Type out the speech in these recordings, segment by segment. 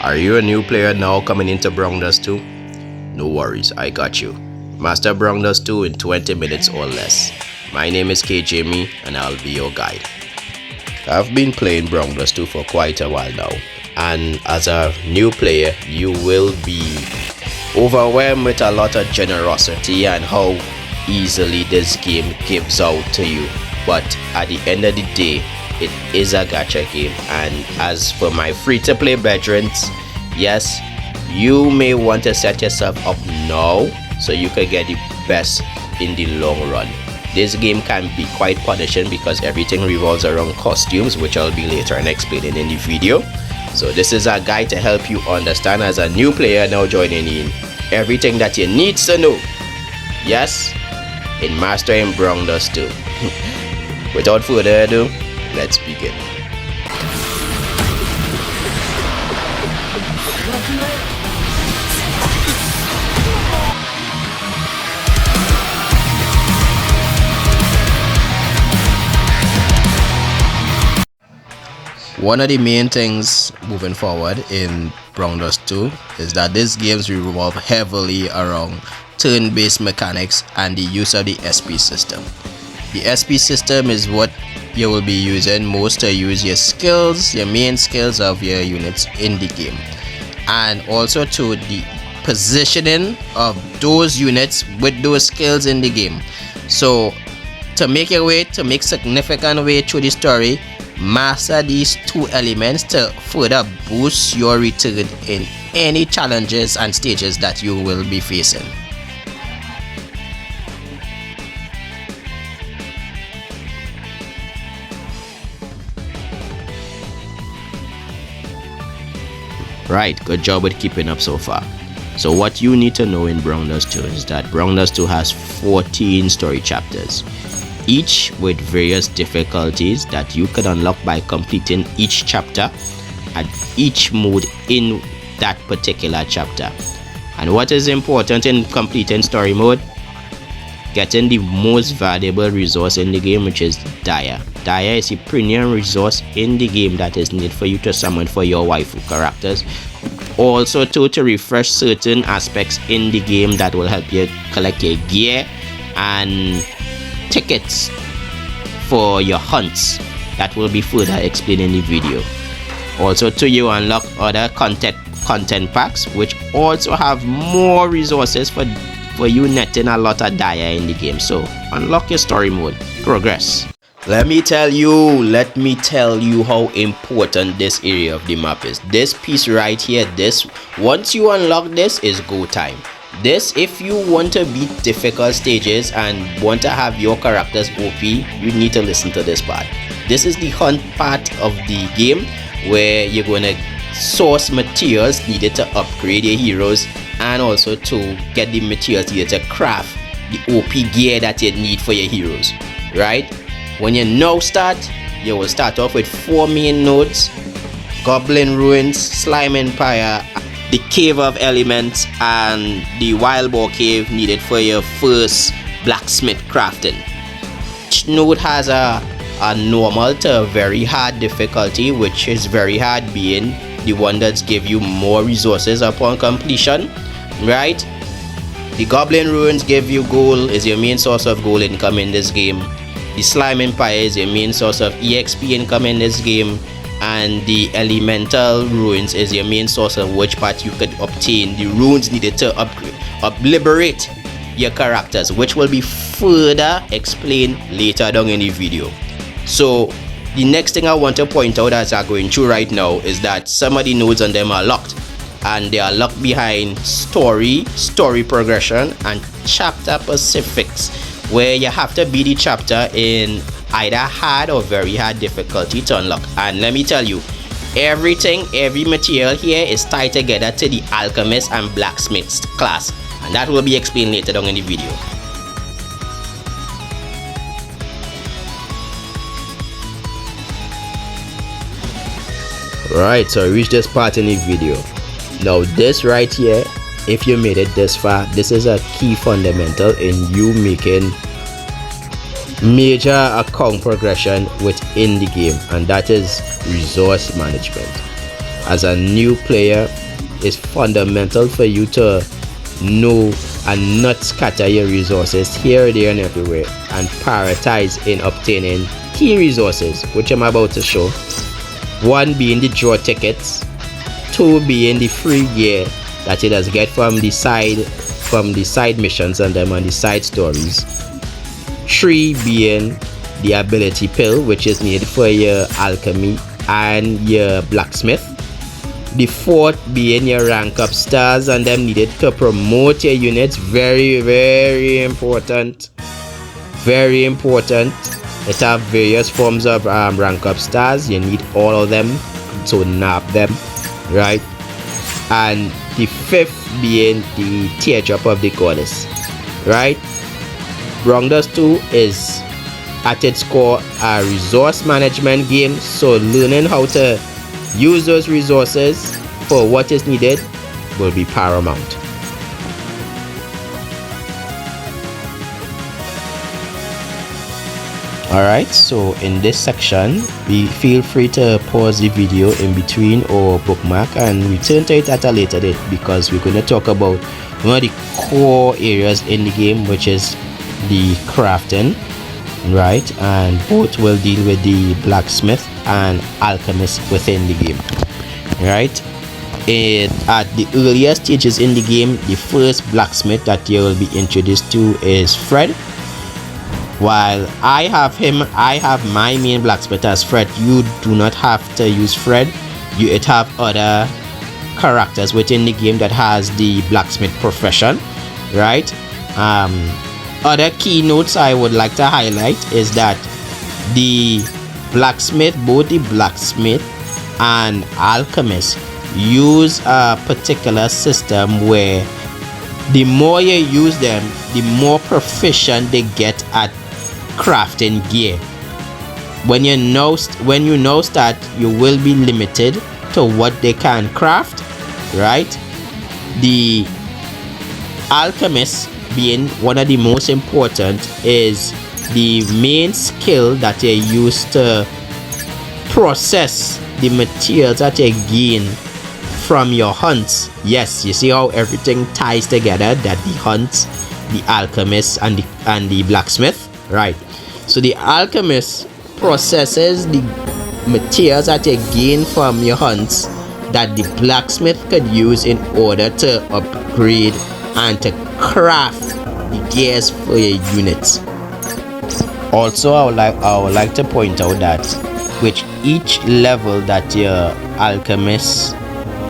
Are you a new player now coming into Brownless 2? No worries, I got you. Master Brownless 2 in 20 minutes or less. My name is KJME and I'll be your guide. I've been playing Brownless 2 for quite a while now, and as a new player you will be overwhelmed with a lot of generosity and how easily this game gives out to you. But at the end of the day, it is a gacha game, and as for my free-to-play veterans, yes, you may want to set yourself up now so you can get the best in the long run. This game can be quite punishing because everything revolves around costumes, which I'll be later on explaining in the video. So this is a guide to help you understand as a new player now joining in everything that you need to know, yes, in mastering Brownless 2. Without further ado, let's begin. One of the main things moving forward in Brownless 2 is that these games revolve heavily around turn-based mechanics and the use of the SP system. The SP system is what you will be using most to use your skills, your main skills of your units in the game, and also to the positioning of those units with those skills in the game. So to make significant way through the story, master these two elements to further boost your return in any challenges and stages that you will be facing. Right, good job with keeping up so far. So what you need to know in Brownless 2 is that Brownless 2 has 14 story chapters, each with various difficulties that you can unlock by completing each chapter at each mode in that particular chapter. And what is important in completing story mode? Getting the most valuable resource in the game, which is Dia. Dia is a premium resource in the game that is needed for you to summon for your waifu characters. Also to refresh certain aspects in the game that will help you collect your gear and tickets for your hunts that will be further explained in the video. Also you unlock other content packs which also have more resources for you netting a lot of Dia in the game. So unlock your story mode, progress. Let me tell you how important this area of the map is. This piece right here, once you unlock this, is go time. This, if you want to beat difficult stages and want to have your characters OP, you need to listen to this part. This is the hunt part of the game where you're going to source materials needed to upgrade your heroes and also to get the materials needed to craft the OP gear that you need for your heroes, right? When you now start, you will start off with 4 main nodes: Goblin Ruins, Slime Empire, the Cave of Elements, and the Wild Boar Cave needed for your first Blacksmith crafting. Each node has a normal to very hard difficulty, which is very hard being the one that give you more resources upon completion, right? The Goblin Ruins give you gold, is your main source of gold income in this game. The Slime Empire is your main source of EXP income in this game, and the Elemental Ruins is your main source of which part you could obtain the runes needed to liberate your characters, which will be further explained later down in the video. So the next thing I want to point out as I'm going through right now is that some of the nodes on them are locked, and they are locked behind story progression and chapter specifics, where you have to beat the chapter in either hard or very hard difficulty to unlock. And let me tell you, every material here is tied together to the Alchemist and Blacksmith class, and that will be explained later down in the video. Right, so I reached this part in the video. Now this right here, if you made it this far, this is a key fundamental in you making major account progression within the game, and that is resource management. as a new player, it's fundamental for you to know and not scatter your resources here, there, and everywhere, and prioritize in obtaining key resources, which I'm about to show. One being the draw tickets, two being the free gear that you does get from the side missions and them and the side stories, three being the ability pill, which is needed for your alchemy and your blacksmith, the fourth being your rank up stars and them needed to promote your units. Very, very important. Very important. It have various forms of rank up stars. You need all of them to nab them, right? And the fifth being the teardrop of the goddess, right? Rounders 2 is at its core a resource management game, so learning how to use those resources for what is needed will be paramount. Alright, so in this section, feel free to pause the video in between or bookmark and return to it at a later date, because we're going to talk about one of the core areas in the game, which is the crafting, right? And both will deal with the blacksmith and alchemist within the game, right? At the earlier stages in the game, the first blacksmith that you will be introduced to is Fred. While I have my main blacksmith as Fred. You do not have to use Fred. It have other characters within the game that has the blacksmith profession, right? Other keynotes I would like to highlight is that the blacksmith, both the blacksmith and alchemist, use a particular system where the more you use them, the more proficient they get at crafting gear. When you now start, you will be limited to what they can craft, right? The alchemist being one of the most important is the main skill that you use to process the materials that you gain from your hunts. Yes, you see how everything ties together, that the hunts, the alchemist and the blacksmith, right? So the alchemist processes the materials that you gain from your hunts that the blacksmith could use in order to upgrade and to craft the gears for your units. Also, I would like to point out that with each level that your alchemist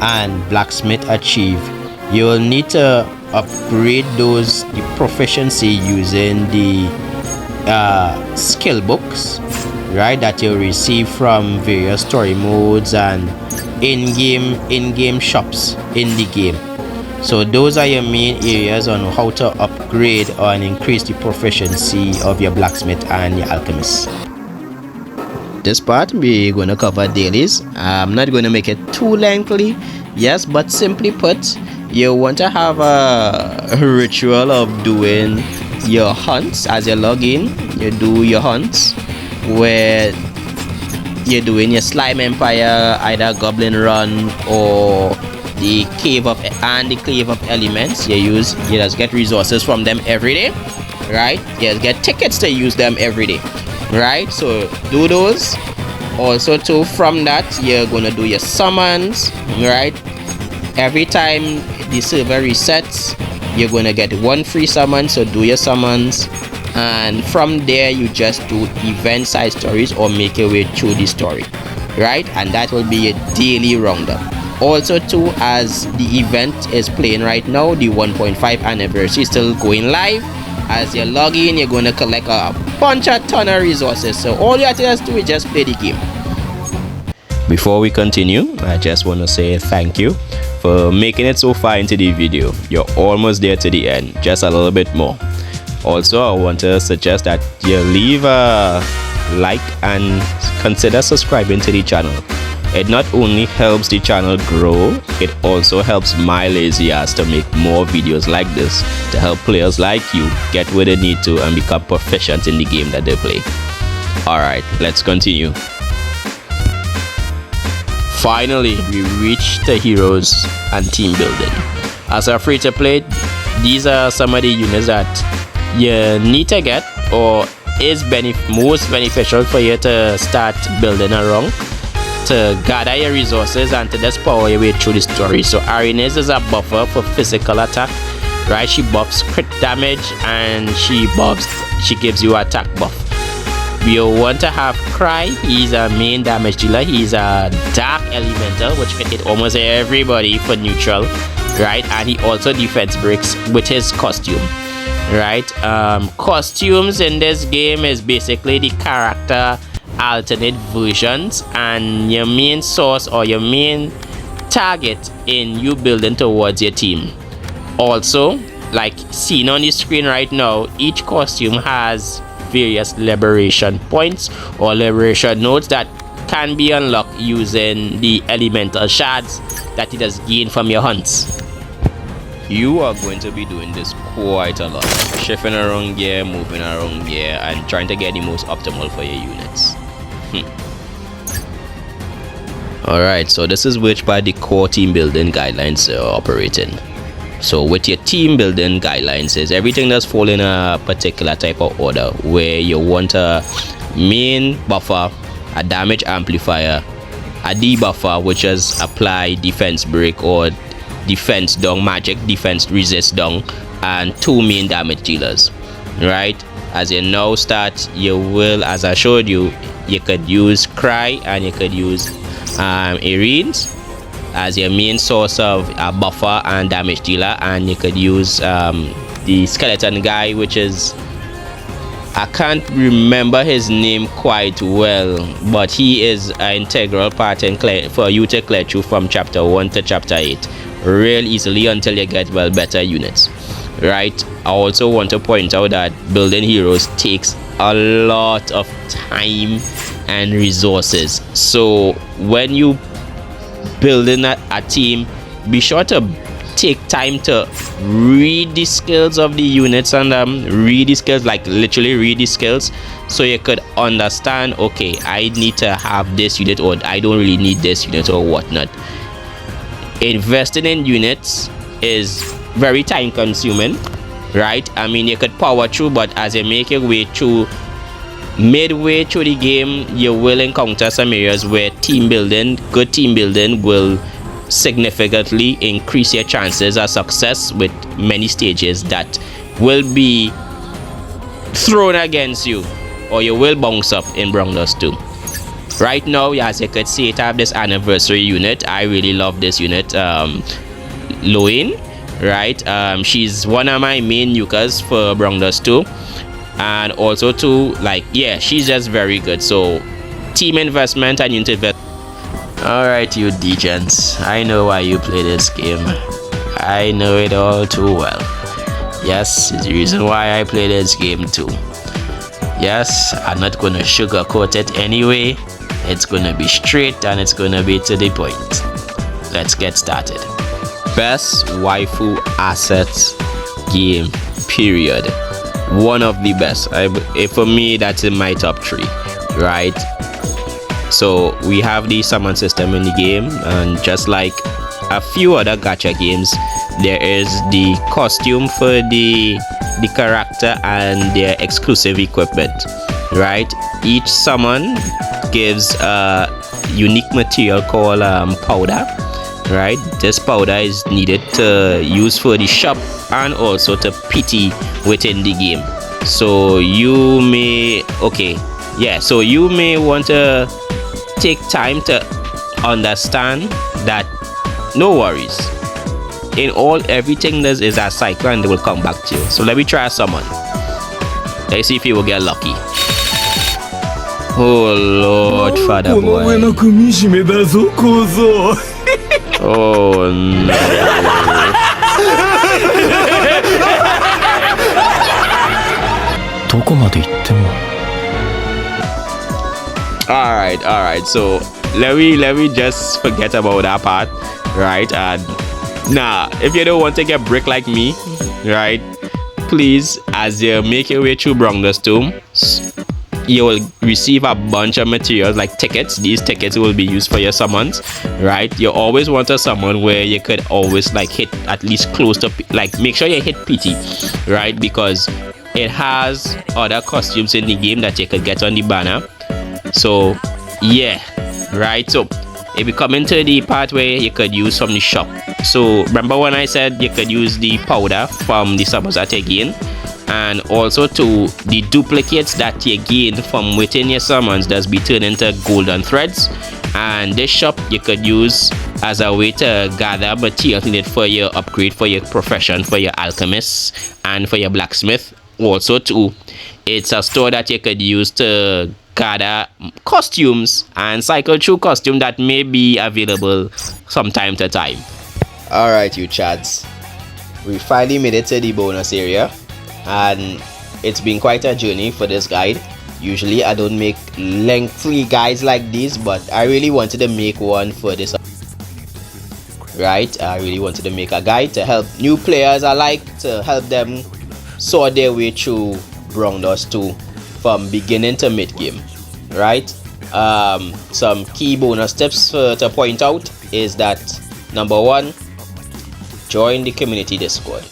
and blacksmith achieve, you will need to upgrade the proficiency using the skill books, right, that you receive from various story modes and in-game shops in the game. So those are your main areas on how to upgrade or increase the proficiency of your blacksmith and your alchemist. This part we're going to cover dailies. I'm not going to make it too lengthy, yes, but simply put, you want to have a ritual of doing your hunts. As you log in, you do your hunts where you're doing your slime empire, either goblin run or the cave of elements. You just get resources from them every day, right? You just get tickets to use them every day, right? So do those. Also too, from that you're gonna do your summons, right? Every time the server resets, you're gonna get one free summon, so do your summons, and from there you just do event side stories or make your way through the story, right? And that will be a daily roundup. Also too, as the event is playing right now, the 1.5 anniversary is still going live. As you log in, you're going to collect a ton of resources, so all you have to do is just play the game. Before we continue, I just want to say thank you for making it so far into the video. You're almost there to the end, just a little bit more. Also, I want to suggest that you leave a like and consider subscribing to the channel. It not only helps the channel grow, it also helps my lazy ass to make more videos like this to help players like you get where they need to and become proficient in the game that they play. Alright, let's continue. Finally, we reached the heroes and team building. As a free-to-play, these are some of the units that you need to get, or is most beneficial for you to start building around, to gather your resources and to just power your way through the story. So Arenas is a buffer for physical attack, right? She buffs crit damage and she gives you attack buff. We want to have Cry. He's a main damage dealer. He's a dark elemental, which can hit almost everybody for neutral, right? And he also defense breaks with his costume, right? Costumes in this game is basically the character alternate versions and your main source or your main target in you building towards your team. Also, like seen on the screen right now, each costume has various liberation points or liberation nodes that can be unlocked using the elemental shards that it has gained from your hunts. You are going to be doing this quite a lot, shifting around gear, moving around gear, and trying to get the most optimal for your units. Alright, so this is which by the core team building guidelines are operating. So with your team building guidelines is everything that's fall in a particular type of order, where you want a main buffer, a damage amplifier, a debuffer which is apply defense break or defense down magic, defense resist down, and 2 main damage dealers, right? As you now start, you will, as I showed you, you could use Cry and you could use Arenes as your main source of a buffer and damage dealer, and you could use the skeleton guy, which is, I can't remember his name quite well, but he is an integral part in for you to clear through from chapter 1 to chapter 8 real easily until you get better units, right? I also want to point out that building heroes takes a lot of time and resources, so when you building a team, be sure to take time to read the skills of the units and read the skills, like literally read the skills, so you could understand, okay, I need to have this unit or I don't really need this unit or whatnot. Investing in units is very time consuming, right? I mean, you could power through, but as you make your way through, midway through the game, you will encounter some areas where good team building will significantly increase your chances of success with many stages that will be thrown against you, or you will bounce up in Brownless 2. Right now, as you could see, it have this anniversary unit. I really love this unit, Loin, right? She's one of my main nukers for Brownless 2. And also too, like, yeah, she's just very good. So team investment and unit investment. Alright, you degens, I know why you play this game. I know it all too well. Yes, it's the reason why I play this game too. Yes, I'm not gonna sugarcoat it anyway. It's gonna be straight and it's gonna be to the point. Let's get started. Best waifu assets game, period. One of the best. For me, that's in my top 3, right? So we have the summon system in the game, and just like a few other gacha games, there is the costume for the character and their exclusive equipment, right? Each summon gives a unique material called powder, right? This powder is needed to use for the shop and also to PT within the game. So you may so you may want to take time to understand that no worries, in all, everything is a cycle and they will come back to you. So let me try someone. Let's see if you will get lucky. Oh Lord, Father boy. Oh no. Alright, so let me just forget about that part, right? And nah, if you don't want to get brick like me, right, please, as you make your way through Brownless 2, you will receive a bunch of materials like tickets. These tickets will be used for your summons, right? You always want a summon where you could always like hit at least close to, like, make sure you hit PT, right? Because it has other costumes in the game that you could get on the banner. So yeah, right? So if we come into the part where you could use from the shop, so remember when I said you could use the powder from the summons that you gain, and also to the duplicates that you gain from within your summons that's be turned into golden threads. And this shop you could use as a way to gather materials needed for your upgrade, for your profession, for your alchemist, and for your blacksmith. Also too, it's a store that you could use to gather costumes and cycle through costume that may be available from time to time. Alright, you chads, we finally made it to the bonus area, and it's been quite a journey for this guide. Usually I don't make lengthy guides like this, but I really wanted to make one for this. Right, I really wanted to make a guide to help new players alike, to help them sort their way through Brown Dust 2 from beginning to mid game. Right, some key bonus tips to point out is that number 1, join the community Discord.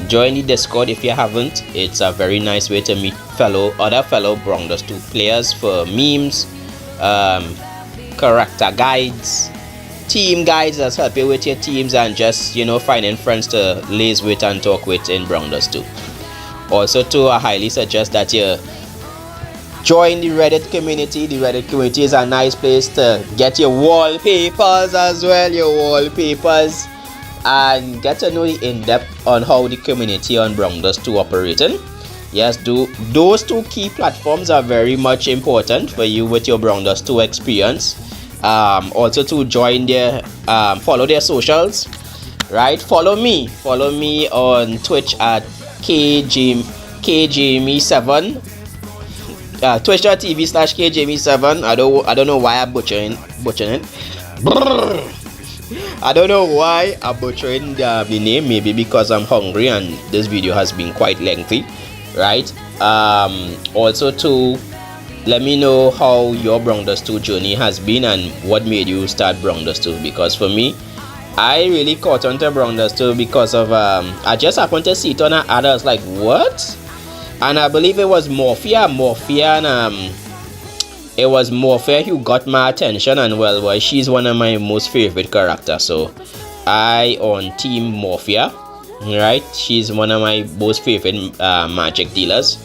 Join the Discord if you haven't. It's a very nice way to meet other fellow Brown Dust 2 players for memes, character guides, team guides that help you with your teams, and just, you know, finding friends to laze with and talk with in Brown Dust 2. Also too, I highly suggest that you join the Reddit community. The Reddit community is a nice place to get your wallpapers as well, and get to know the in-depth on how the community on Brown Dust 2 operating. Yes, those two key platforms are very much important for you with your Brown Dust 2 experience. Also to join their follow their socials, right? Follow me on Twitch at KJME7, twitch.tv/KJME7. I don't know why I'm butchering it. I don't know why I'm butchering the name. Maybe because I'm hungry and this video has been quite lengthy, right? Also to let me know how your Brown Dust 2 journey has been and what made you start Brown Dust 2. Because for me, I really caught on to Brown Dust 2 because of I just happened to see it on an ad. I was like, what? And I believe it was Morphia, and it was Morphia who got my attention, and well, she's one of my most favorite characters. So I on Team Morphia, right? She's one of my most favorite magic dealers,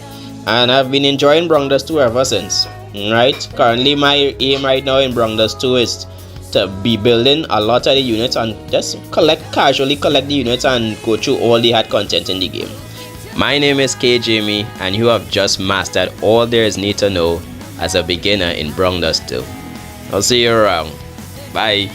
and I've been enjoying Brown Dust 2 ever since. Right? Currently, my aim right now in Brown Dust 2 is to be building a lot of the units and just casually collect the units and go through all the hard content in the game. My name is KJME, and you have just mastered all there is need to know as a beginner in Brown Dust 2. I'll see you around. Bye.